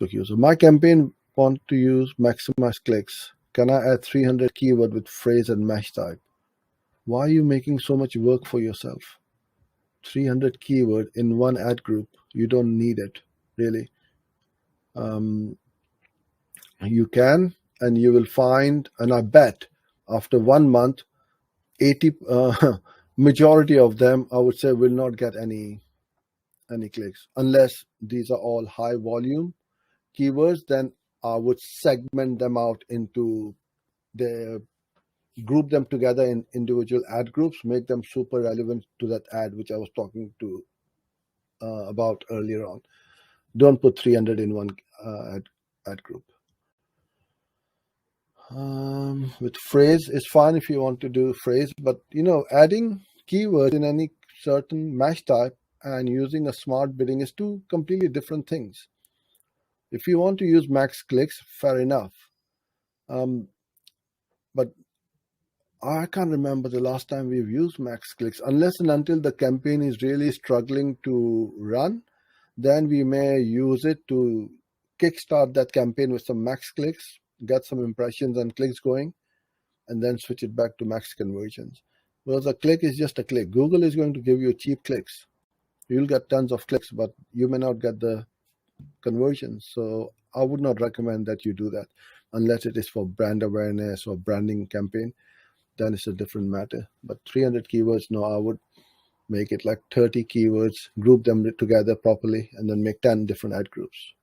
So my campaign want to use maximize clicks. Can I add 300 keyword with phrase and mesh type? Why are you making so much work for yourself? 300 keyword in one ad group. You don't need it, really. Um, you can, and you will find, and I bet after 1 month, 80 majority of them, I would say, will not get any clicks unless these are all high volume keywords. Then I would segment them out into the group them together in individual ad groups, make them super relevant to that ad which I was talking to about earlier on. Don't put 300 in one ad group. With phrase is fine if you want to do phrase, but adding keywords in any certain mesh type and using a smart bidding is two completely different things. If you want to use max clicks, fair enough. But I can't remember the last time we've used max clicks, unless and until the campaign is really struggling to run. Then we may use it to kickstart that campaign with some max clicks, get some impressions and clicks going, and then switch it back to max conversions. Because a click is just a click. Google is going to give you cheap clicks. You'll get tons of clicks, but you may not get the conversions. So I would not recommend that you do that unless it is for brand awareness or branding campaign. Then it's a different matter. But 300 keywords, no, I would make it like 30 keywords, group them together properly, and then make 10 different ad groups.